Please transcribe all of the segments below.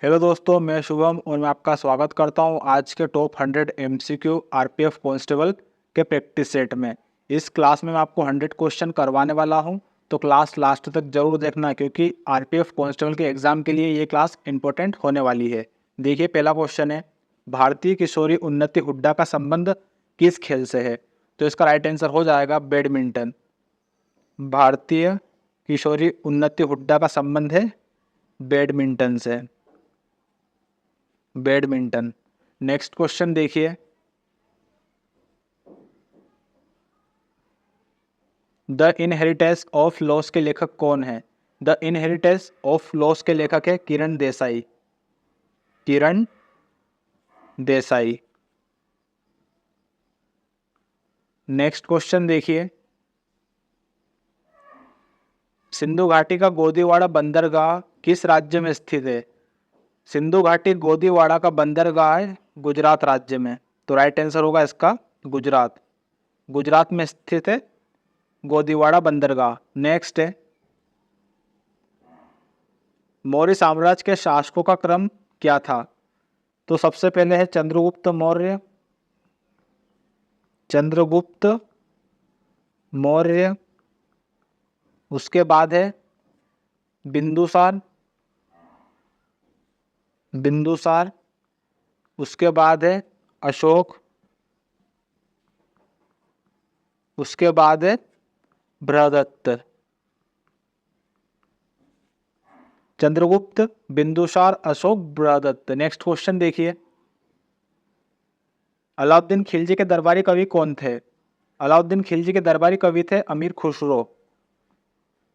Hello दोस्तों, मैं शुभम और मैं आपका स्वागत करता हूं आज के टॉप 100 एमसीक्यू आरपीएफ कांस्टेबल के प्रैक्टिस सेट में। इस क्लास में मैं आपको 100 क्वेश्चन करवाने वाला हूं, तो क्लास लास्ट तक जरूर देखना क्योंकि आरपीएफ कांस्टेबल के एग्जाम के लिए ये क्लास इंपॉर्टेंट होने वाली है। देखिए, पहला क्वेश्चन है, भारतीय किशोरी उन्नति हुड्डा का संबंध किस खेल से है? तो इसका राइट आंसर हो जाएगा बैडमिंटन। भारतीय किशोरी उन्नति हुड्डा का संबंध है बैडमिंटन से, बैडमिंटन। नेक्स्ट क्वेश्चन देखिए, द इनहेरिटेंस ऑफ लॉस के लेखक कौन है? द इनहेरिटेंस ऑफ लॉस के लेखक है किरण देसाई। किरण देसाई। नेक्स्ट क्वेश्चन देखिए, सिंधु घाटी का गोदीवाड़ा बंदरगाह किस राज्य में स्थित है? सिंधु घाटी गोदीवाड़ा का बंदरगाह है गुजरात राज्य में, तो राइट आंसर होगा इसका गुजरात। गुजरात में स्थित है गोदीवाड़ा बंदरगाह। नेक्स्ट है, मौर्य साम्राज्य के शासकों का क्रम क्या था? तो सबसे पहले है चंद्रगुप्त मौर्य। चंद्रगुप्त मौर्य। उसके बाद है बिंदुसार। बिंदुसार। उसके बाद है अशोक। उसके बाद है बृहदत्त। चंद्रगुप्त, बिंदुसार, अशोक, बृहदत्त। नेक्स्ट क्वेश्चन देखिए, अलाउद्दीन खिलजी के दरबारी कवि कौन थे? अलाउद्दीन खिलजी के दरबारी कवि थे अमीर खुसरो।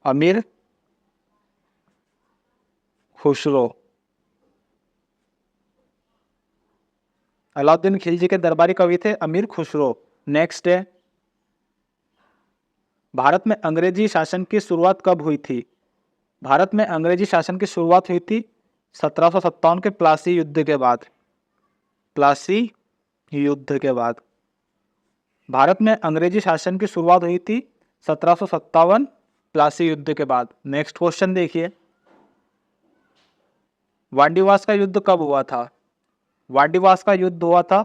अमीर खुसरो। अलाउद्दीन खिलजी के दरबारी कवि थे अमीर खुसरो। नेक्स्ट है, भारत में अंग्रेजी शासन की शुरुआत कब हुई थी? भारत में अंग्रेजी शासन की शुरुआत हुई थी 1757 के प्लासी युद्ध के बाद। प्लासी युद्ध के बाद भारत में अंग्रेजी शासन की शुरुआत हुई थी 1757 प्लासी युद्ध के बाद। नेक्स्ट क्वेश्चन देखिए, वांडीवास का युद्ध कब हुआ था? वांडीवास का युद्ध हुआ था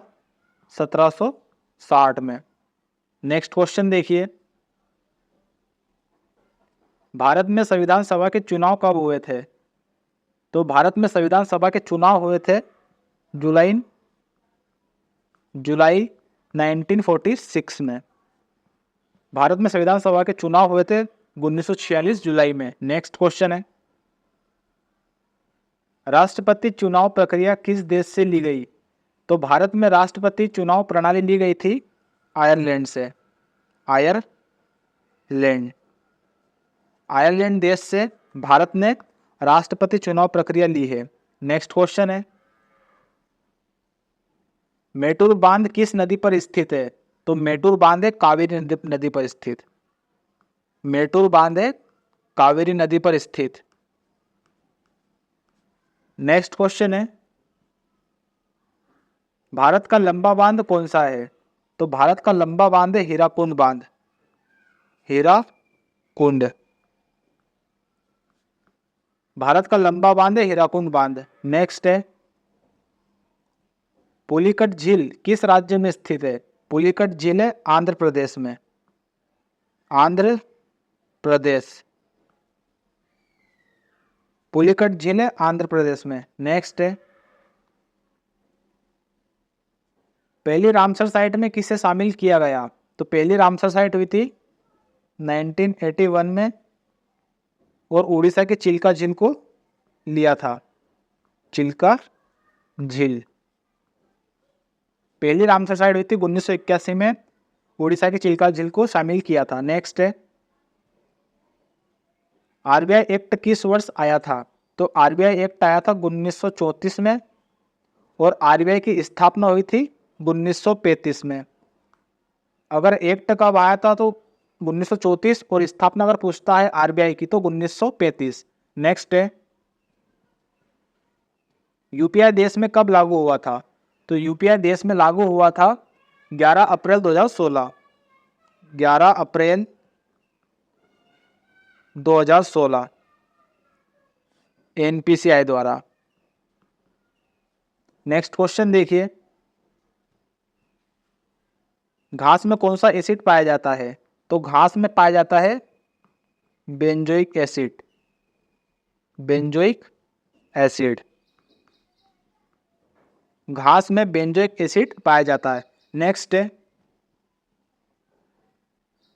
1760 में। नेक्स्ट क्वेश्चन देखिए, भारत में संविधान सभा के चुनाव कब हुए थे? तो भारत में संविधान सभा के चुनाव हुए थे जुलाई जुलाई 1946 में। भारत में संविधान सभा के चुनाव हुए थे 1946 जुलाई में। नेक्स्ट क्वेश्चन है, राष्ट्रपति चुनाव प्रक्रिया किस देश से ली गई? तो भारत में राष्ट्रपति चुनाव प्रणाली ली गई थी आयरलैंड से। आयरलैंड। आयरलैंड देश से भारत ने राष्ट्रपति चुनाव प्रक्रिया ली है। नेक्स्ट क्वेश्चन है, मेटूर बांध किस नदी पर स्थित है? तो मेटूर बांध है कावेरी नदी पर स्थित। मेटूर बांध है कावेरी नदी पर स्थित। नेक्स्ट क्वेश्चन है, भारत का लंबा बांध कौन सा है? तो भारत का लंबा बांध है हीराकुंड बांध। हीराकुंड। भारत का लंबा बांध है हीराकुंड बांध। नेक्स्ट है, पुलिकट झील किस राज्य में स्थित है? पुलिकट झील है आंध्र प्रदेश में। आंध्र प्रदेश। पुलिकट झील है आंध्र प्रदेश में। नेक्स्ट है, पहली रामसर साइट में किसे शामिल किया गया? तो पहली रामसर साइट हुई थी 1981 में और उड़ीसा के चिल्का झील को लिया था। चिल्का झील। पहली रामसर साइट हुई थी 1981 में, उड़ीसा के चिल्का झील को शामिल किया था। नेक्स्ट है, आरबीआई एक्ट किस वर्ष आया था? तो आरबीआई एक्ट आया था 1934 में और आरबीआई की स्थापना हुई थी 1935 में। अगर एक्ट कब आया था तो 1934 और स्थापना अगर पूछता है आरबीआई की तो 1935। नेक्स्ट है, यूपीआई देश में कब लागू हुआ था? तो यूपीआई देश में लागू हुआ था 11 अप्रैल 2016। 11 अप्रैल 2016 एनपीसीआई द्वारा। नेक्स्ट क्वेश्चन देखिए, घास में कौन सा एसिड पाया जाता है? तो घास में पाया जाता है बेंजोइक एसिड, बेंजोइक एसिड। घास में बेंजोइक एसिड पाया जाता है। नेक्स्ट है,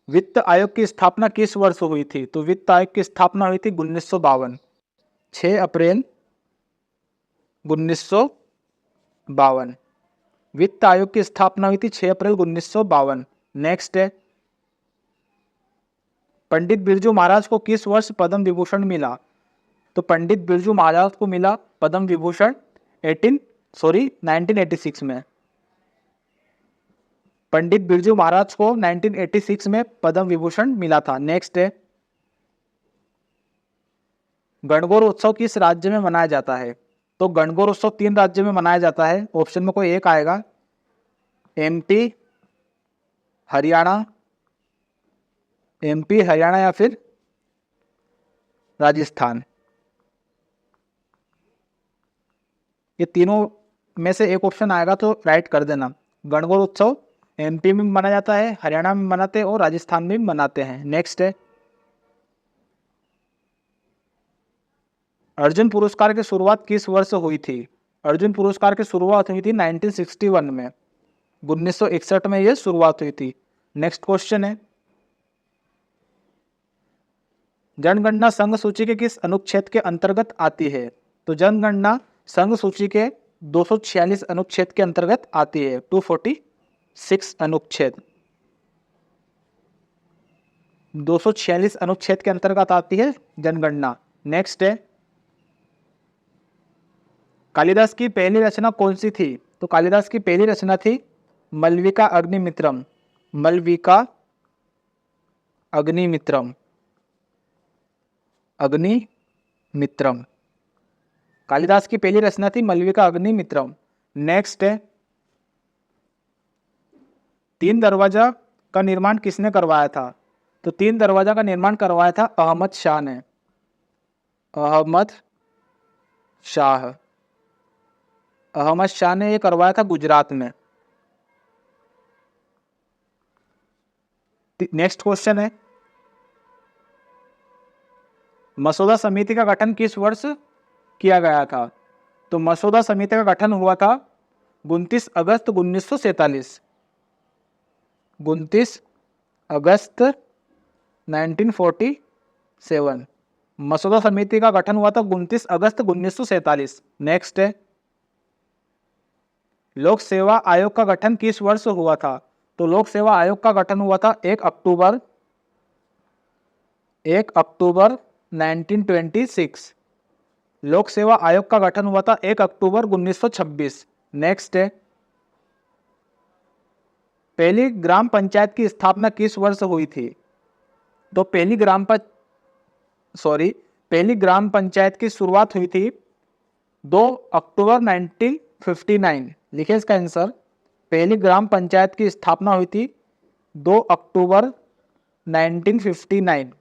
वित्त आयोग की स्थापना किस वर्ष हुई थी? तो वित्त आयोग की स्थापना हुई थी 1952, 6 अप्रैल 1952। वित्त आयोग की स्थापना हुई थी 6 अप्रैल 1952। नेक्स्ट है, पंडित बिरजू महाराज को किस वर्ष पद्म विभूषण मिला? तो पंडित बिरजू महाराज को मिला पद्म विभूषण 1986 में। पंडित बिरजू महाराज को 1986 में पद्म विभूषण मिला था। नेक्स्ट है, गणगौर उत्सव किस राज्य में मनाया जाता है? तो गणगौर उत्सव 3 राज्यों में मनाया जाता है। ऑप्शन में कोई एक आएगा, एमपी, हरियाणा, एमपी, हरियाणा या फिर राजस्थान। ये तीनों में से एक ऑप्शन आएगा तो राइट कर देना। गणगौर उत्सव एमपी में मनाया जाता है, हरियाणा में मनाते हैं और राजस्थान में मनाते हैं। नेक्स्ट है, अर्जुन पुरस्कार की शुरुआत किस वर्ष हुई थी? अर्जुन पुरस्कार की शुरुआत हुई थी 1961 में, 1961 में यह शुरुआत हुई थी। नेक्स्ट क्वेश्चन है, जनगणना संघ सूची के किस अनुच्छेद के अंतर्गत आती है? तो जनगणना संघ सूची के 246 अनुच्छेद के अंतर्गत आती है, 246 अनुच्छेद, 246 अनुच्छेद के अंतर्गत आती है जनगणना। नेक्स्ट है, कालिदास की पहली रचना कौन सी थी? तो कालिदास की पहली रचना थी मलविका अग्निमित्रम, मलविका अग्निमित्रम, अग्निमित्रम। कालिदास की पहली रचना थी मलविका अग्निमित्रम। नेक्स्ट है, तीन दरवाजा का निर्माण किसने करवाया था? तो तीन दरवाजा का निर्माण करवाया था अहमद शाह ने, अहमद शाह, अहमद शाह ने यह करवाया था गुजरात में। नेक्स्ट क्वेश्चन है, मसौदा समिति का गठन किस वर्ष किया गया था? तो मसौदा समिति का गठन हुआ था 29 अगस्त 1947, 29 अगस्त 1947 मसौदा समिति का गठन हुआ था 29 अगस्त 1947। नेक्स्ट है, लोक सेवा आयोग का गठन किस वर्ष हुआ था? तो लोक सेवा आयोग का गठन हुआ था 1 अक्टूबर 1926। लोक सेवा आयोग का गठन हुआ था 1 अक्टूबर 1926। नेक्स्ट है, पहली ग्राम पंचायत की स्थापना किस वर्ष हुई थी? तो पहली ग्राम पंचायत की शुरुआत हुई थी 2 अक्टूबर 1959। लिखिए इसका आंसर, पहली ग्राम पंचायत की स्थापना हुई थी 2 अक्टूबर 1959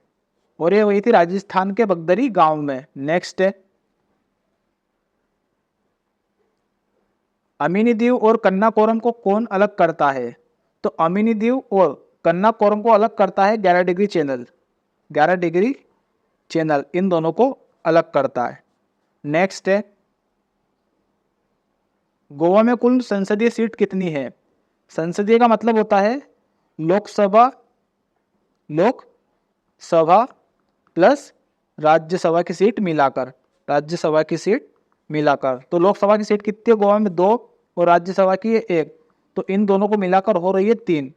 और ये हुई थी राजस्थान के बगदरी गांव में। नेक्स्ट है, अमीनी दीव और कन्नाकोरम को कौन अलग करता है? तो अमीनी दीव और कन्नाकोरम को अलग करता है 11 degree channel, 11 degree channel in दोनों को अलग करता है। नेक्स्ट है, गोवा में कुल संसदीय सीट कितनी है? संसदीय का मतलब होता है लोकसभा प्लस राज्यसभा की सीट मिलाकर, राज्यसभा की सीट मिलाकर। तो लोकसभा की सीट कितनी है गोवा में? 2 और राज्यसभा की है 1, तो इन दोनों को मिलाकर हो रही है 3।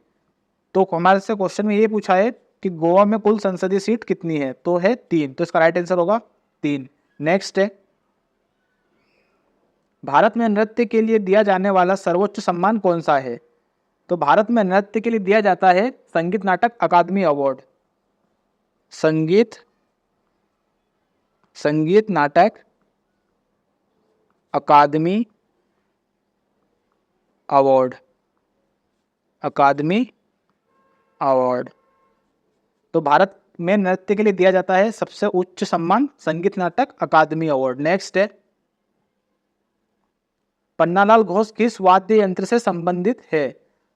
तो हमारे से क्वेश्चन में ये पूछा है कि गोवा में कुल संसदीय सीट कितनी है? तो है 3, तो इसका राइट आंसर होगा 3। नेक्स्ट है, भारत में नृत्य के लिए दिया जाने वाला सर्वोच्च सम्मान कौन सा है? तो भारत में नृत्य के लिए दिया जाता है संगीत नाटक अकादमी अवार्ड, संगीत नाटक अकादमी अवार्ड, अकादमी अवार्ड। तो भारत में नृत्य के लिए दिया जाता है सबसे उच्च सम्मान संगीत नाटक अकादमी अवार्ड। नेक्स्ट है, पन्नालाल घोष किस वाद्य यंत्र से संबंधित है?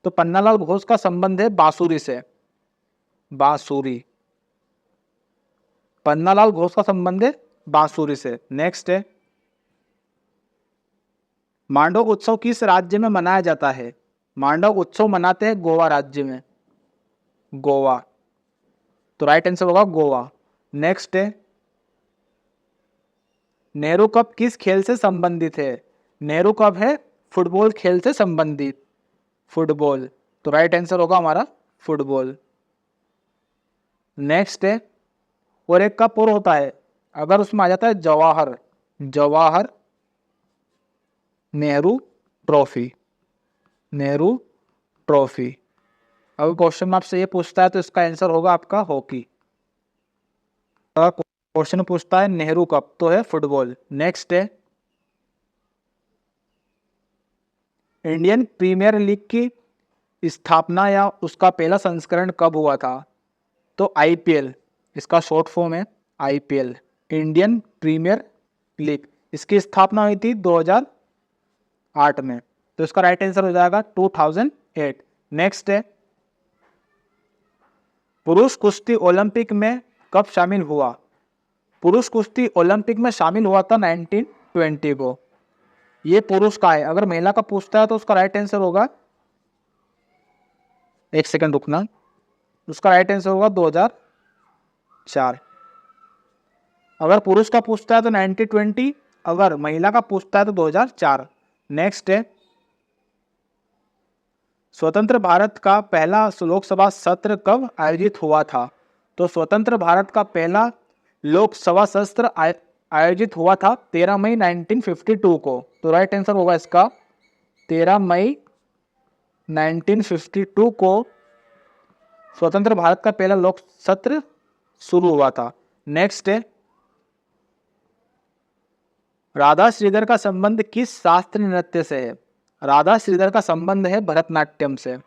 तो पन्नालाल घोष का संबंध है बांसुरी से, बांसुरी। पन्नालाल घोष का संबंध है बांसुरी से। नेक्स्ट है, मांडव उत्सव किस राज्य में मनाया जाता है? मांडव उत्सव मनाते हैं गोवा राज्य में, गोवा। तो राइट आंसर होगा गोवा। नेक्स्ट है, नेहरू कप किस खेल से संबंधित है? नेहरू कप है फुटबॉल खेल से संबंधित, फुटबॉल। तो राइट आंसर होगा हमारा फुटबॉल। नेक्स्ट है, और एक कप और होता है, अगर उसमें आ जाता है जवाहर, जवाहर नेहरू ट्रॉफी, नेहरू ट्रॉफी। अगर क्वेश्चन में आपसे ये पूछता है तो इसका आंसर होगा आपका हॉकी। अगर क्वेश्चन पूछता है नेहरू कप तो है फुटबॉल। नेक्स्ट है, इंडियन प्रीमियर लीग की स्थापना या उसका पहला संस्करण कब हुआ था? तो आईपीएल, इसका शॉर्ट फॉर्म है आईपीएल, इंडियन प्रीमियर लीग। इसकी स्थापना हुई थी 2008 में। तो इसका राइट आंसर हो जाएगा 2008। नेक्स्ट है, पुरुष कुश्ती ओलंपिक में कब शामिल हुआ? पुरुष कुश्ती ओलंपिक में शामिल हुआ था 1920 को। ये पुरुष का है, अगर महिला का पूछता है तो उसका राइट आंसर होगा, एक सेकंड रुकना, उसका राइट आंसर होगा 2004। अगर पुरुष का पूछता है तो 1920, अगर महिला का पूछता है तो 2004। नेक्स्ट है, स्वतंत्र भारत का पहला लोकसभा सत्र कब आयोजित हुआ था? तो स्वतंत्र भारत का पहला लोकसभा सत्र आयोजित हुआ था 13 मई 1952 को। तो राइट आंसर होगा इसका 13 मई 1952 को स्वतंत्र भारत का पहला लोक सत्र शुरू हुआ था। नेक्स्ट है, राधा श्रीधर का संबंध किस शास्त्रीय नृत्य से है? राधा श्रीधर का संबंध है भरतनाट्यम से,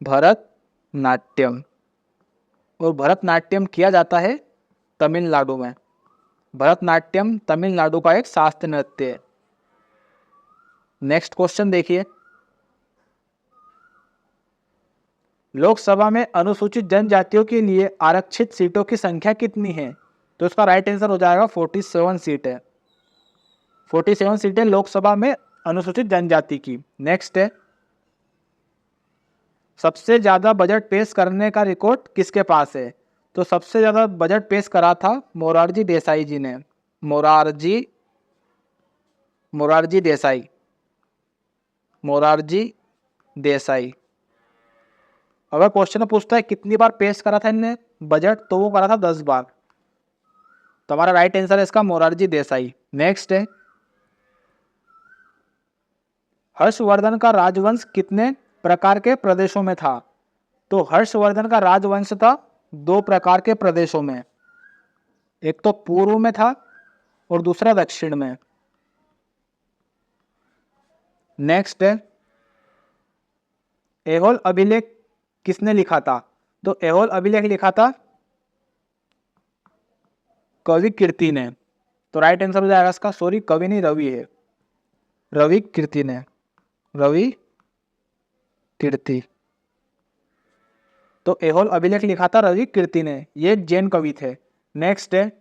भरतनाट्यम। और भरतनाट्यम किया जाता है तमिलनाडु में। भरतनाट्यम तमिलनाडु का एक शास्त्रीय नृत्य है। नेक्स्ट क्वेश्चन देखिए, लोकसभा में अनुसूचित जनजातियों के लिए आरक्षित सीटों की संख्या कितनी है? तो इसका राइट आंसर हो जाएगा 47 सीट है। 47 सीटें लोकसभा में अनुसूचित जनजाति की। नेक्स्ट है, सबसे ज्यादा बजट पेश करने का रिकॉर्ड किसके पास है? तो सबसे ज्यादा बजट पेश करा था मोरारजी देसाई जी ने, मोरारजी देसाई, मोरारजी देसाई। अगर क्वेश्चन पूछता है कितनी बार पेश करा था इनने बजट, तो वो करा था 10 बार। तो हमारा राइट आंसर है इसका मोरारजी देसाई। नेक्स्ट है, हर्षवर्धन का राजवंश कितने प्रकार के प्रदेशों में था? तो हर्षवर्धन का राजवंश था 2 प्रकार के प्रदेशों में, एक तो पूर्व में था और दूसरा दक्षिण में। नेक्स्ट है, ऐहोल अभिलेख किसने लिखा था? तो ऐहोल अभिलेख लिखा था कवि कीर्ति ने। तो राइट आंसर हो जाएगा इसका, सॉरी कवि नहीं रवि है, रवि कीर्ति ने, रवि कीर्ति। तो ऐहोल अभिलेख लिखा था रवि कीर्ति ने, ये जैन कवि थे। नेक्स्ट है,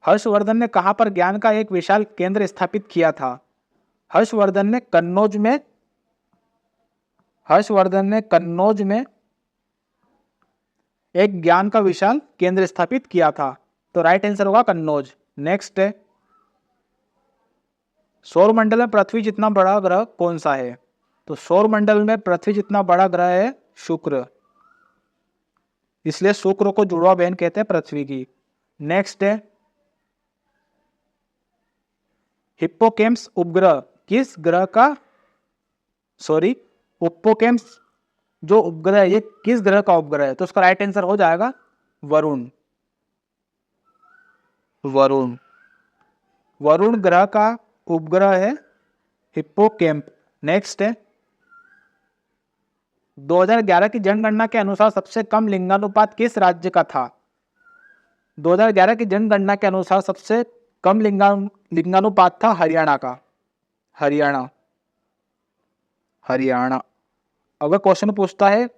हर्षवर्धन ने कहां पर ज्ञान का एक विशाल केंद्र स्थापित किया था? हर्षवर्धन ने कन्नौज में एक ज्ञान का विशाल केंद्र स्थापित किया था। तो राइट आंसर होगा कन्नौज। नेक्स्ट है, सौर मंडल में पृथ्वी जितना बड़ा ग्रह कौन सा है? तो सौर मंडल में पृथ्वी जितना बड़ा ग्रह है शुक्र, इसलिए शुक्र को जुड़वा बहन कहते हैं पृथ्वी की। नेक्स्ट है, हिप्पोकैम्पस उपग्रह किस ग्रह का, सॉरी हिप्पोकैम्पस जो उपग्रह है ये किस ग्रह का उपग्रह है? तो उसका राइट आंसर हो जाएगा वरुण, वरुण। वरुण ग्रह का उपग्रह है हिप्पोकैम्प। नेक्स्ट है, 2011 की जनगणना के अनुसार सबसे कम लिंगानुपात किस राज्य का था? 2011 की जनगणना के अनुसार सबसे कम लिंगानुपात था हरियाणा का, हरियाणा, हरियाणा। अगर क्वेश्चन पूछता है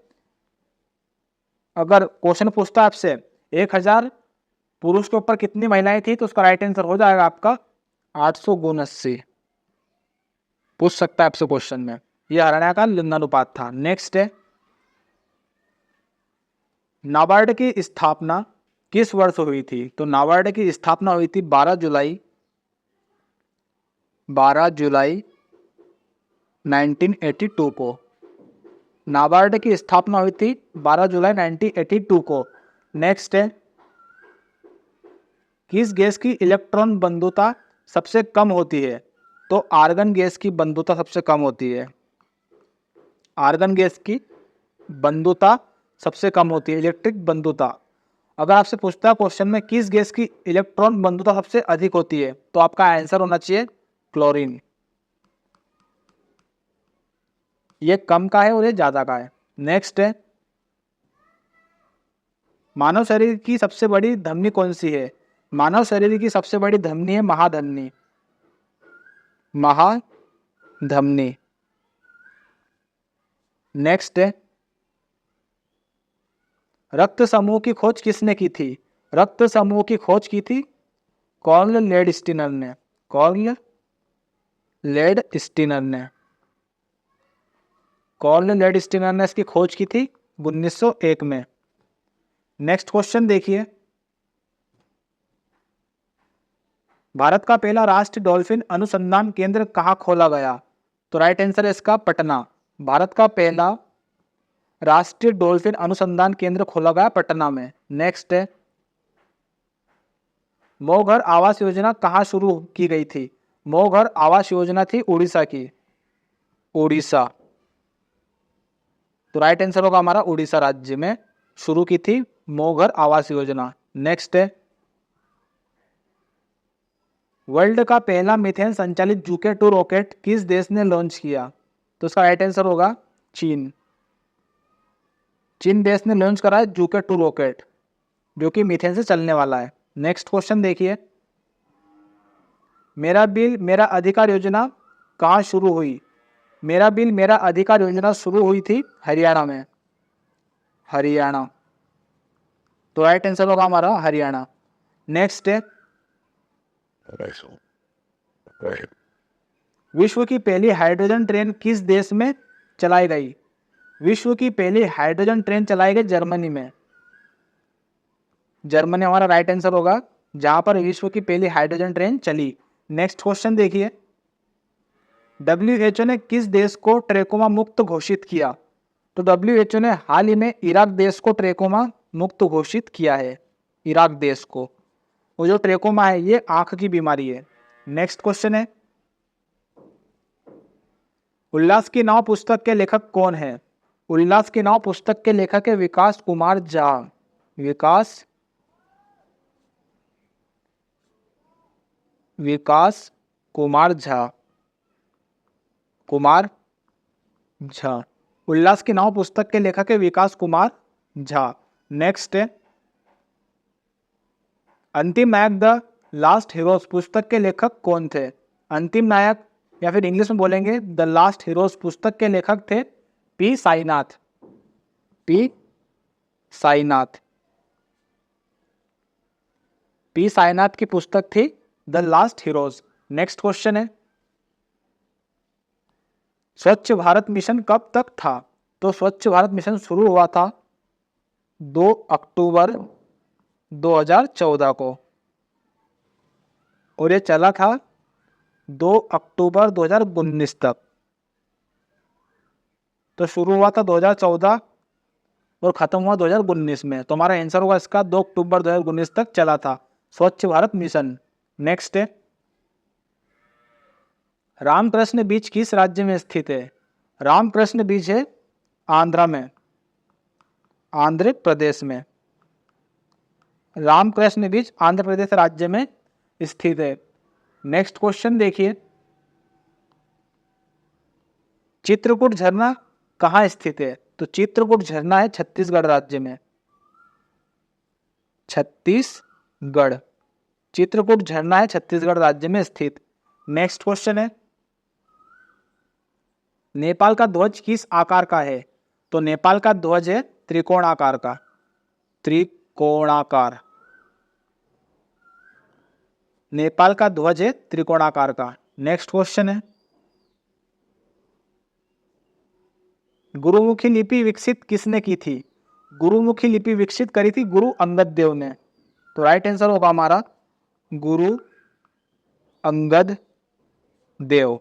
आपसे 1000 पुरुष के ऊपर कितनी महिलाएं थी, तो उसका राइट आंसर हो जाएगा आपका 800 गुण 80। पूछ सकता है आपसे क्वेश्चन में, ये हरियाणा का लिंगानुपात था। नेक्स्ट है, नाबार्ड की स्थापना किस वर्ष हुई थी? तो नाबार्ड की स्थापना हुई थी 12 जुलाई 1982 को। नाबार्ड की स्थापना हुई थी 12 जुलाई 1982 को। नेक्स्ट है, किस गैस की इलेक्ट्रॉन बंधुता सबसे कम होती है? तो आर्गन गैस की बंधुता सबसे कम होती है, आर्गन गैस की बंधुता सबसे कम होती है, इलेक्ट्रिक बंधुता। अगर आपसे पूछता है क्वेश्चन में किस गैस की इलेक्ट्रॉन बंधुता सबसे अधिक होती है, तो आपका आंसर होना चाहिए क्लोरीन। ये कम का है और ये ज्यादा का है। नेक्स्ट है, मानव शरीर की सबसे बड़ी धमनी कौन सी है? मानव शरीर की सबसे बड़ी धमनी है महाधमनी, महाधमनी। नेक्स्ट है, रक्त समूह की खोज किसने की थी? रक्त समूह की खोज की थी कार्ल लेडस्टीनर ने, कार्ल लेडस्टीनर ने, कार्ल लेडस्टीनर ने इसकी खोज की थी 1901 में। नेक्स्ट क्वेश्चन देखिए, भारत का पहला राष्ट्रीय डॉल्फिन अनुसंधान केंद्र कहाँ खोला गया? तो राइट आंसर है इसका पटना। भारत का पहला राष्ट्रीय डॉल्फिन अनुसंधान केंद्र खोला गया पटना में। नेक्स्ट है, मो घर आवास योजना कहाँ शुरू की गई थी? मो घर आवास योजना थी उड़ीसा की, उड़ीसा। तो राइट आंसर होगा हमारा उड़ीसा राज्य में शुरू की थी मो घर आवास योजना। नेक्स्ट है, वर्ल्ड का पहला मीथेन संचालित जूके 2 रॉकेट किस देश ने लॉन्च किया? तो इसका राइट आंसर होगा चीन। चीन देश ने लॉन्च करा है जूके 2 रॉकेट, जो कि मीथेन से चलने वाला है। नेक्स्ट क्वेश्चन देखिए, मेरा बिल मेरा अधिकार योजना कहाँ शुरू हुई? मेरा बिल मेरा अधिकार योजना शुरू हुई थी हरियाणा में, हरियाणा। तो राइट आंसर होगा हमारा हरियाणा। नेक्स्ट है, विश्व की पहली हाइड्रोजन ट्रेन किस देश में चलाई गई? विश्व की पहली हाइड्रोजन ट्रेन चलाई गई जर्मनी में, जर्मनी हमारा राइट आंसर होगा, जहां पर विश्व की पहली हाइड्रोजन ट्रेन चली। नेक्स्ट क्वेश्चन देखिए, WHO ने किस देश को ट्रेकोमा मुक्त घोषित किया? तो WHO ने हाल ही में इराक देश को ट्रेकोमा मुक्त घोषित किया है, इराक देश को। वो जो ट्रेकोमा है ये आंख की बीमारी है। नेक्स्ट क्वेश्चन है, उल्लास की नाव पुस्तक के लेखक कौन है? उल्लास की नाव पुस्तक के लेखक है विकास कुमार झा, विकास कुमार झा, कुमार झा। उल्लास की नाव पुस्तक के लेखक है विकास कुमार झा। नेक्स्ट है, अंतिम नायक द लास्ट हीरोज पुस्तक के लेखक कौन थे? अंतिम नायक, या फिर इंग्लिश में बोलेंगे द लास्ट हीरोज पुस्तक के लेखक थे P Sainath, P Sainath. P Sainath की पुस्तक थी the last heroes. Next question है, स्वच्छ भारत मिशन कब तक था? तो स्वच्छ भारत मिशन शुरू हुआ था 2 अक्टूबर 2014 को, और ये चला था 2 अक्टूबर 2019 तक। तो शुरू हुआ था 2014 और खत्म हुआ 2019 में। तो हमारा आंसर होगा इसका 2 अक्टूबर 2019 तक चला था स्वच्छ भारत मिशन। नेक्स्ट है, रामकृष्ण बीच किस राज्य में स्थित है? रामकृष्ण बीच है आंध्र में, आंध्र प्रदेश में। रामकृष्ण बीच आंध्र प्रदेश राज्य में स्थित है। नेक्स्ट क्वेश्चन देखिए, चित्रकूट झरना कहाँ स्थित है? तो चित्रकूट झरना है छत्तीसगढ़ राज्य में, छत्तीसगढ़। चित्रकूट झरना है छत्तीसगढ़ राज्य में स्थित। नेक्स्ट क्वेश्चन है, नेपाल का ध्वज किस आकार का है? तो नेपाल का ध्वज है त्रिकोण आकार का, त्रिकोणाकार। नेपाल का ध्वज है त्रिकोणाकार का। नेक्स्ट क्वेश्चन है, गुरुमुखी लिपि विकसित किसने की थी? गुरुमुखी लिपि विकसित करी थी गुरु अंगद देव ने। तो राइट आंसर होगा हमारा गुरु अंगद देव।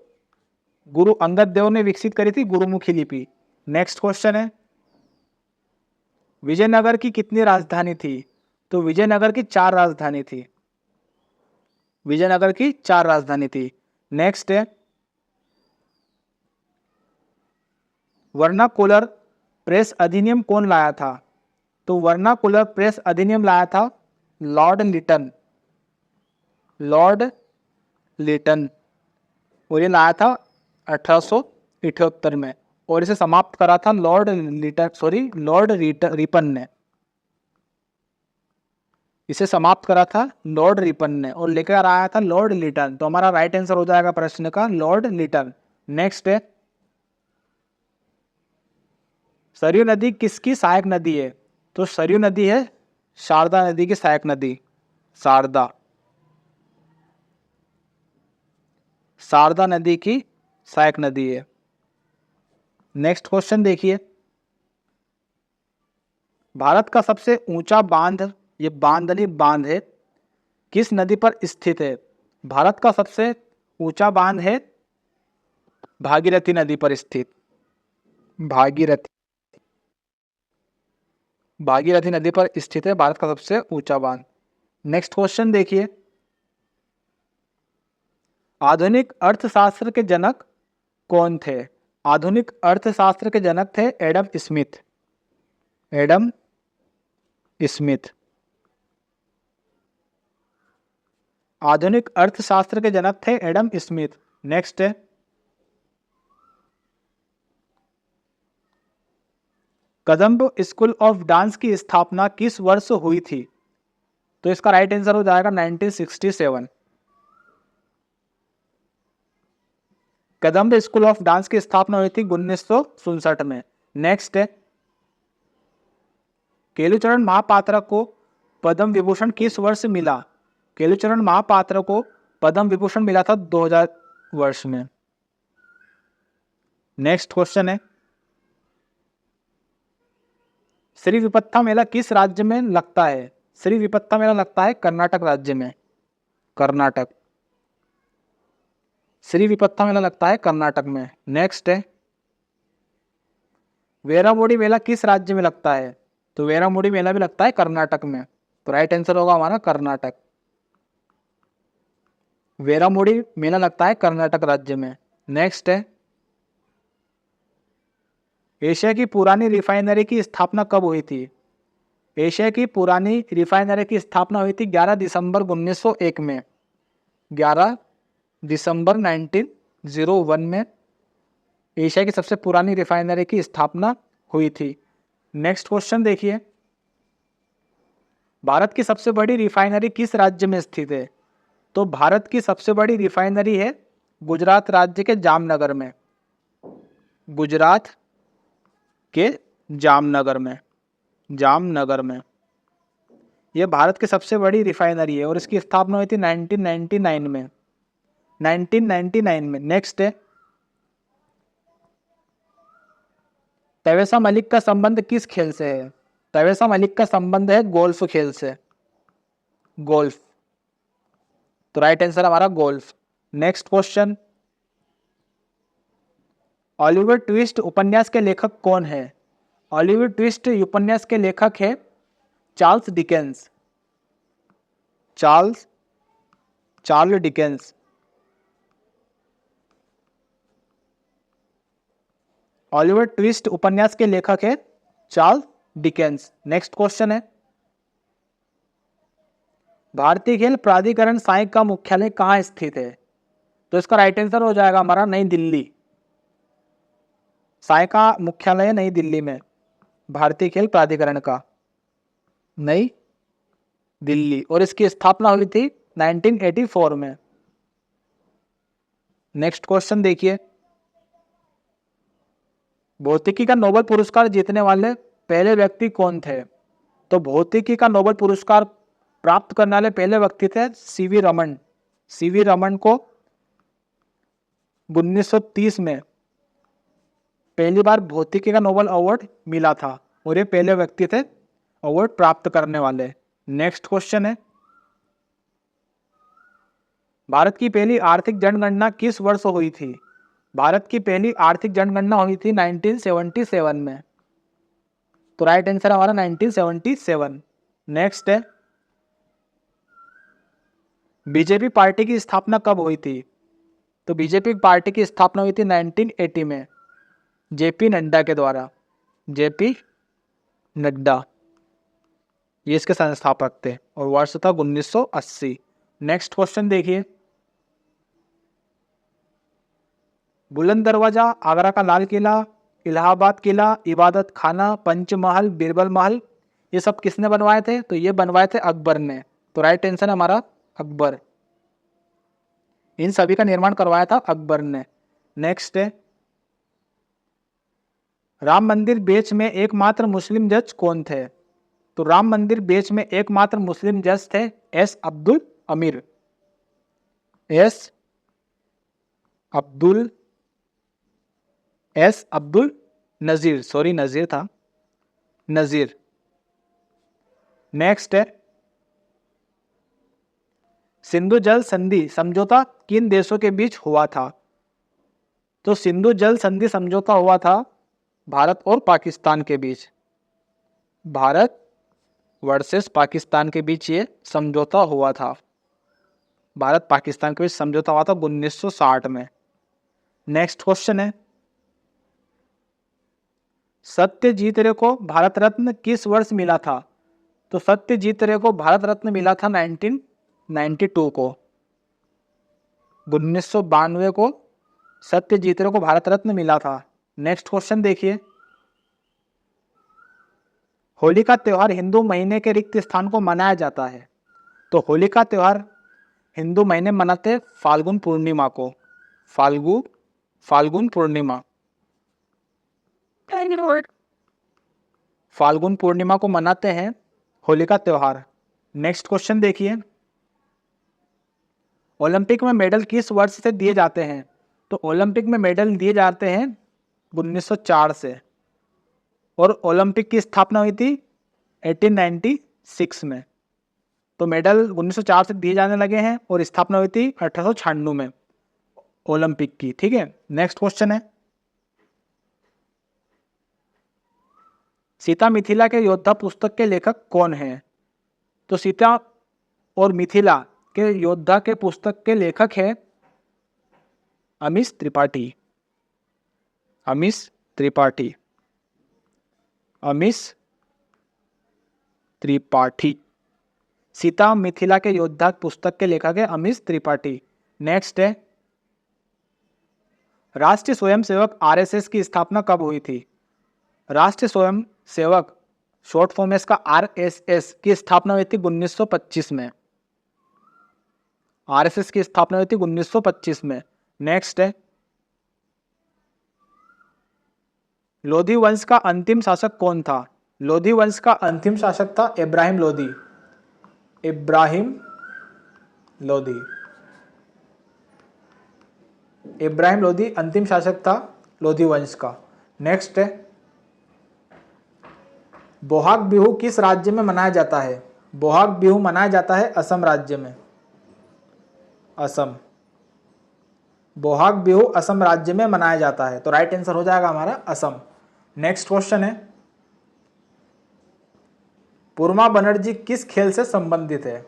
गुरु अंगद देव ने विकसित करी थी गुरुमुखी लिपि। नेक्स्ट क्वेश्चन है, विजयनगर की कितनी राजधानी थी? तो विजयनगर की 4 राजधानी थी। विजयनगर की 4 राजधानी थी। नेक्स्ट है, वर्नाकुलर प्रेस अधिनियम कौन लाया था? तो वर्नाकुलर प्रेस अधिनियम लाया था लॉर्ड लिटन। लॉर्ड लिटन, और ये लाया था 1878 में, और इसे समाप्त करा था लॉर्ड रिपन ने। इसे समाप्त करा था लॉर्ड रिपन ने और लेकर आया था लॉर्ड लिटन। तो हमारा राइट आंसर हो जाएगा प्रश्न का लॉर्ड लिटन। नेक्स्ट है, सरयू नदी किसकी सहायक नदी है? तो सरयू नदी है शारदा नदी की सहायक नदी। शारदा नदी की सहायक नदी है। नेक्स्ट क्वेश्चन देखिए, भारत का सबसे ऊंचा बांध, ये बांदनी बांध है, किस नदी पर स्थित है? भारत का सबसे ऊंचा बांध है भागीरथी नदी पर स्थित। भागीरथी नदी पर स्थित है भारत का सबसे ऊंचा बांध। नेक्स्ट क्वेश्चन देखिए, आधुनिक अर्थशास्त्र के जनक कौन थे? आधुनिक अर्थशास्त्र के जनक थे एडम स्मिथ। एडम स्मिथ आधुनिक अर्थशास्त्र के जनक थे एडम स्मिथ। नेक्स्ट है, कदम्ब स्कूल ऑफ डांस की स्थापना किस वर्ष हुई थी? तो इसका राइट आंसर हो जाएगा 1967। कदम्ब स्कूल ऑफ डांस की स्थापना हुई थी 1967 में। नेक्स्ट है, केलुचरण महापात्रा को पद्म विभूषण किस वर्ष मिला? केलुचरण महापात्रा को पद्म विभूषण मिला था 2000 वर्ष में। नेक्स्ट क्वेश्चन है, श्री विपत्ता मेला किस राज्य में लगता है? श्री विपत्ता मेला लगता है कर्नाटक राज्य में। कर्नाटक, श्री विपत्ता मेला लगता है कर्नाटक में। नेक्स्ट है, वेरामुडी मेला किस राज्य में लगता है? तो वेरामुडी मेला भी लगता है कर्नाटक में। तो राइट आंसर होगा हमारा कर्नाटक। वेरामुडी मेला लगता है कर्नाटक राज्य में। नेक्स्ट है, एशिया की पुरानी रिफाइनरी की स्थापना कब हुई थी? एशिया की पुरानी रिफाइनरी की स्थापना हुई थी 11 दिसंबर 1901 में। 11 दिसंबर 1901 में एशिया की सबसे पुरानी रिफाइनरी की स्थापना हुई थी। नेक्स्ट क्वेश्चन देखिए, भारत की सबसे बड़ी रिफाइनरी किस राज्य में स्थित है? तो भारत की सबसे बड़ी रिफाइनरी है गुजरात राज्य के जामनगर में। गुजरात के जामनगर में यह भारत की सबसे बड़ी रिफाइनरी है और इसकी स्थापना हुई थी 1999 में। नेक्स्ट है, तवेसा मलिक का संबंध किस खेल से है? तवेसा मलिक का संबंध है गोल्फ खेल से। गोल्फ, तो राइट आंसर हमारा golf. Next question, Oliver twist उपन्यास के लेखक कौन है? ऑलिवर ट्विस्ट उपन्यास के लेखक है Charles Dickens. Charles Dickens. Oliver twist उपन्यास के लेखक है चार्ल्स डिकेंस। नेक्स्ट क्वेश्चन है, भारतीय खेल प्राधिकरण साइ का मुख्यालय कहाँ स्थित है? तो इसका राइट आंसर हो जाएगा हमारा नई दिल्ली। साइ का मुख्यालय नई दिल्ली में, भारतीय खेल प्राधिकरण का नई दिल्ली, और इसकी स्थापना हुई थी 1984 में। नेक्स्ट क्वेश्चन देखिए, भौतिकी का नोबेल पुरस्कार जीतने वाले पहले व्यक्ति कौन थे? तो भौतिकी का नोबेल पुरस्कार प्राप्त करने वाले पहले व्यक्ति थे सीवी रमन। सीवी रमन को 1930 में पहली बार भौतिकी का नोबेल अवार्ड मिला था और ये पहले व्यक्ति थे अवार्ड प्राप्त करने वाले। नेक्स्ट क्वेश्चन है, भारत की पहली आर्थिक जनगणना किस वर्ष हुई थी? भारत की पहली आर्थिक जनगणना हुई थी 1977 में। तो राइट आंसर हमारा 1977। नेक्स्ट है, बीजेपी पार्टी की स्थापना कब हुई थी? तो बीजेपी पार्टी की स्थापना हुई थी 1980 में जेपी नड्डा के द्वारा। जेपी नड्डा ये इसके संस्थापक थे और वर्ष था 1980। नेक्स्ट क्वेश्चन देखिए, बुलंद दरवाजा, आगरा का लाल किला, इलाहाबाद किला, इबादत खाना, पंचमहल, बीरबल महल, ये सब किसने बनवाए थे? तो ये बनवाए थे अकबर ने। तो राइट आंसर हमारा अकबर। इन सभी का निर्माण करवाया था अकबर ने। नेक्स्ट है, राम मंदिर बेच में एकमात्र मुस्लिम जज कौन थे? तो राम मंदिर बेच में एकमात्र मुस्लिम जज थे एस अब्दुल अमीर। एस अब्दुल नजीर, सॉरी नजीर था, नजीर। नेक्स्ट है, सिंधु जल संधि समझौता किन देशों के बीच हुआ था? तो सिंधु जल संधि समझौता हुआ था भारत और पाकिस्तान के बीच। भारत वर्सेस पाकिस्तान के बीच ये समझौता हुआ था। भारत पाकिस्तान के बीच समझौता हुआ था 1960 में। नेक्स्ट क्वेश्चन है, सत्यजीत रे को भारत रत्न किस वर्ष मिला था? तो सत्यजीत रे को भारत रत्न मिला था 1992 को। 1992 को सत्यजीत रे को भारत रत्न मिला था। नेक्स्ट क्वेश्चन देखिए, होली का त्योहार हिंदू महीने के रिक्त स्थान को मनाया जाता है। तो होली का त्योहार हिंदू महीने मनाते फाल्गुन पूर्णिमा को। फाल्गुन पूर्णिमा, फाल्गुन पूर्णिमा को मनाते हैं होली का त्योहार। नेक्स्ट क्वेश्चन देखिए, ओलंपिक में मेडल किस वर्ष से दिए जाते हैं? तो ओलंपिक में मेडल दिए जाते हैं 1904 से और ओलंपिक की स्थापना हुई थी 1896 में। तो मेडल 1904 से दिए जाने लगे हैं और स्थापना हुई थी 1896 में ओलंपिक की। ठीक है, नेक्स्ट क्वेश्चन है, सीता मिथिला के योद्धा पुस्तक के लेखक कौन हैं? तो सीता और मिथिला के योद्धा के पुस्तक के लेखक हैं अमीश त्रिपाठी। अमीश त्रिपाठी, अमीश त्रिपाठी। सीता मिथिला के योद्धा पुस्तक के लेखक है अमीश त्रिपाठी। नेक्स्ट है, राष्ट्रीय स्वयंसेवक आरएसएस की स्थापना कब हुई थी? राष्ट्रीय स्वयंसेवक शॉर्ट फॉर्म है इसका आरएसएस की स्थापना हुई थी 1925 में। आरएसएस की स्थापना हुई थी 1925 में। नेक्स्ट है, लोधी वंश का अंतिम शासक कौन था? लोधी वंश का अंतिम शासक था इब्राहिम लोधी। इब्राहिम लोधी, इब्राहिम लोधी अंतिम शासक था लोधी वंश का। नेक्स्ट है, बोहाग बिहू किस राज्य में मनाया जाता है? बोहाग बिहू मनाया जाता है असम राज्य में। असम, बोहाग बिहू असम राज्य में मनाया जाता है। तो राइट आंसर हो जाएगा हमारा असम। नेक्स्ट क्वेश्चन है, पुरमा बनर्जी किस खेल से संबंधित है?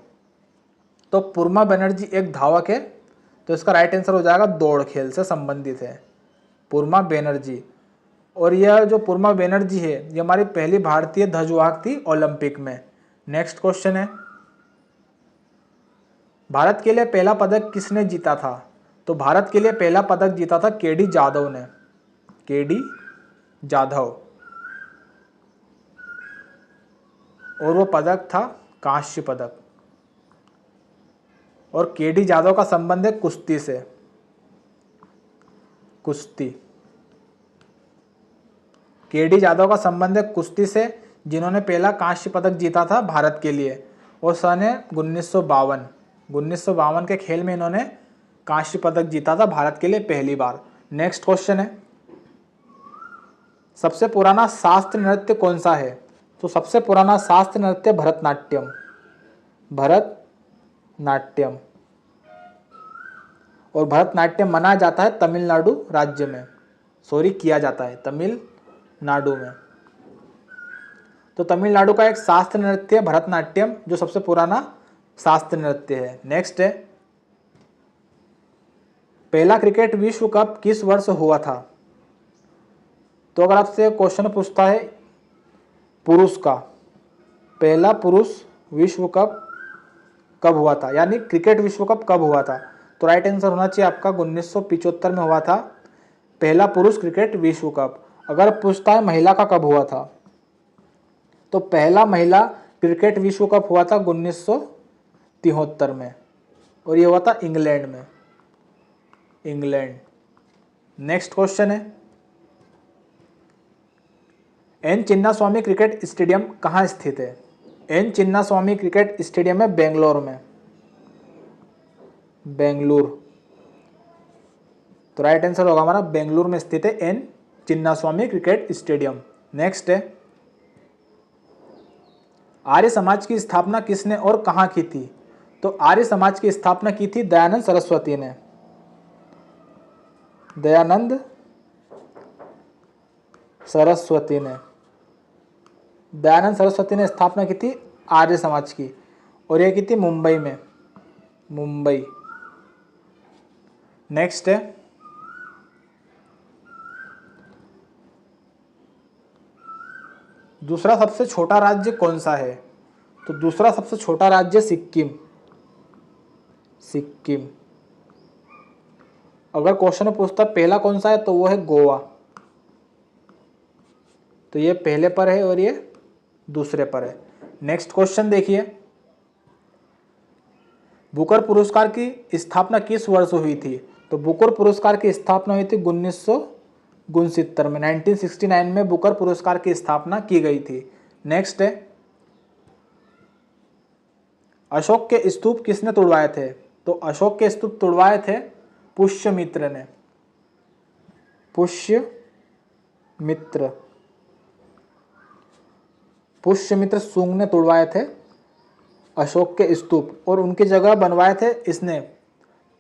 तो पुरमा बनर्जी एक धावक है, तो इसका राइट आंसर हो जाएगा दौड़ खेल से संबंधित है पुरमा बनर्जी। और यह जो पुरमा बनर्जी है ये हमारी पहली भारतीय ध्वजवाहक थी ओलंपिक में। नेक्स्ट क्वेश्चन है, भारत के लिए पहला पदक किसने जीता था? तो भारत के लिए पहला पदक जीता था केडी जाधव ने। केडी जाधव, और वो पदक था कांस्य पदक। और केडी जादव का संबंध है कुश्ती से, कुश्ती। केडी जादव का संबंध है कुश्ती से, जिन्होंने पहला कांस्य पदक जीता था भारत के लिए, और सन है 1952 के खेल में इन्होंने कांस्य पदक जीता था भारत के लिए पहली बार। नेक्स्ट क्वेश्चन है, सबसे पुराना शास्त्रीय नृत्य कौन सा है? तो सबसे पुराना शास्त्रीय नृत्य भरतनाट्यम, भरतनाट्यम। और भरतनाट्यम मनाया जाता है तमिलनाडु राज्य में, किया जाता है तमिलनाडु में। तो तमिलनाडु का एक शास्त्रीय नृत्य है भरतनाट्यम, जो सबसे पुराना शास्त्रीय नृत्य है। नेक्स्ट है, पहला क्रिकेट विश्व कप किस वर्ष हुआ था? तो अगर आपसे क्वेश्चन पूछता है पुरुष का, पहला पुरुष विश्व कप कब हुआ था, यानी क्रिकेट विश्व कप कब हुआ था, तो राइट आंसर होना चाहिए आपका 1975 में हुआ था पहला पुरुष क्रिकेट विश्व कप। अगर पूछता है महिला का कब हुआ था, तो पहला महिला क्रिकेट विश्व कप हुआ था 1973 में, और ये हुआ था इंग्लैंड में, इंग्लैंड। नेक्स्ट क्वेश्चन है, एन चिन्नास्वामी क्रिकेट स्टेडियम कहाँ स्थित है? एन चिन्नास्वामी क्रिकेट स्टेडियम है बेंगलोर में, बेंगलुरु। तो राइट आंसर होगा हमारा बेंगलुरु में स्थित है N Chinnaswamy cricket stadium. Next है, आर्य समाज की स्थापना किसने और कहाँ की थी? तो आर्य समाज की स्थापना की थी दयानंद सरस्वती ने, दयानंद सरस्वती ने, दयानंद सरस्वती ने स्थापना की थी आर्य समाज की, और यह की थी मुंबई में, मुंबई। नेक्स्ट है, दूसरा सबसे छोटा राज्य कौन सा है? तो दूसरा सबसे छोटा राज्य सिक्किम, सिक्किम। अगर क्वेश्चन में पूछता पहला कौन सा है, तो वो है गोवा। तो ये पहले पर है और ये दूसरे पर है। नेक्स्ट क्वेश्चन देखिए, बुकर पुरस्कार की स्थापना किस वर्ष हुई थी? तो बुकर पुरस्कार की स्थापना हुई थी 1969 में, 1969 में बुकर पुरस्कार की स्थापना की गई थी। नेक्स्ट है, अशोक के स्तूप किसने तुड़वाए थे? तो अशोक के स्तूप तुड़वाए थे पुष्यमित्र ने, पुष्यमित्र, पुष्यमित्र शुंग ने तुड़वाए थे अशोक के स्तूप, और उनकी जगह बनवाए थे इसने,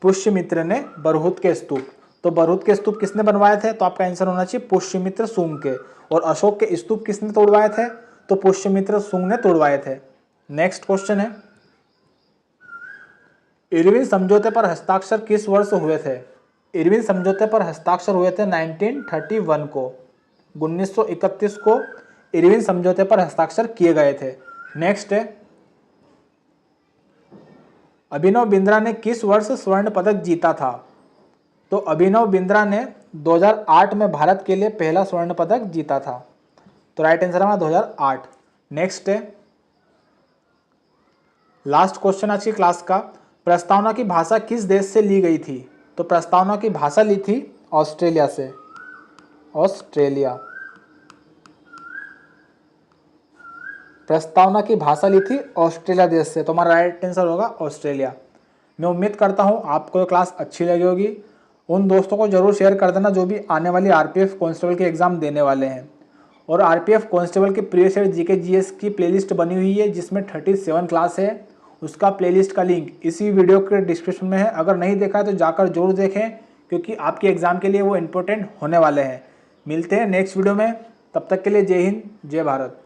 पुष्यमित्र ने, बरहुत के स्तूप। तो बरहुत के स्तूप किसने बनवाए थे? तो आपका आंसर होना चाहिए पुष्यमित्र शुंग के। और अशोक के स्तूप किसने तोड़वाए थे? तो पुष्यमित्र शुंग ने तोड़वाए थे। नेक्स्ट क्वेश्चन है, इरविन समझौते पर हस्ताक्षर किस वर्ष हुए थे? इरविन समझौते पर हस्ताक्षर हुए थे 1931 को, 1931 को इरविन समझौते पर हस्ताक्षर किए गए थे। नेक्स्ट है, अभिनव बिंद्रा ने किस वर्ष स्वर्ण पदक जीता था? तो अभिनव बिंद्रा ने 2008 में भारत के लिए पहला स्वर्ण पदक जीता था। तो राइट आंसर हमारा 2008। नेक्स्ट है, लास्ट क्वेश्चन आज की क्लास का, प्रस्तावना की भाषा किस देश से ली गई थी? तो प्रस्तावना की भाषा ली थी ऑस्ट्रेलिया से, ऑस्ट्रेलिया। प्रस्तावना की भाषा ली थी ऑस्ट्रेलिया देश से, तो हमारा राइट आंसर होगा ऑस्ट्रेलिया। मैं उम्मीद करता हूँ आपको ये क्लास अच्छी लगी होगी। उन दोस्तों को जरूर शेयर कर देना जो भी आने वाली आरपीएफ कांस्टेबल के एग्ज़ाम देने वाले हैं। और आरपीएफ कांस्टेबल के प्रीवियस ईयर जीके जीएस की प्लेलिस्ट बनी हुई है जिसमें 37 क्लास है, उसका प्लेलिस्ट का लिंक इसी वीडियो के डिस्क्रिप्शन में है। अगर नहीं देखा है तो जाकर जरूर देखें, क्योंकि आपके एग्ज़ाम के लिए वो इम्पोर्टेंट होने वाले हैं। मिलते हैं नेक्स्ट वीडियो में, तब तक के लिए जय हिंद, जय भारत।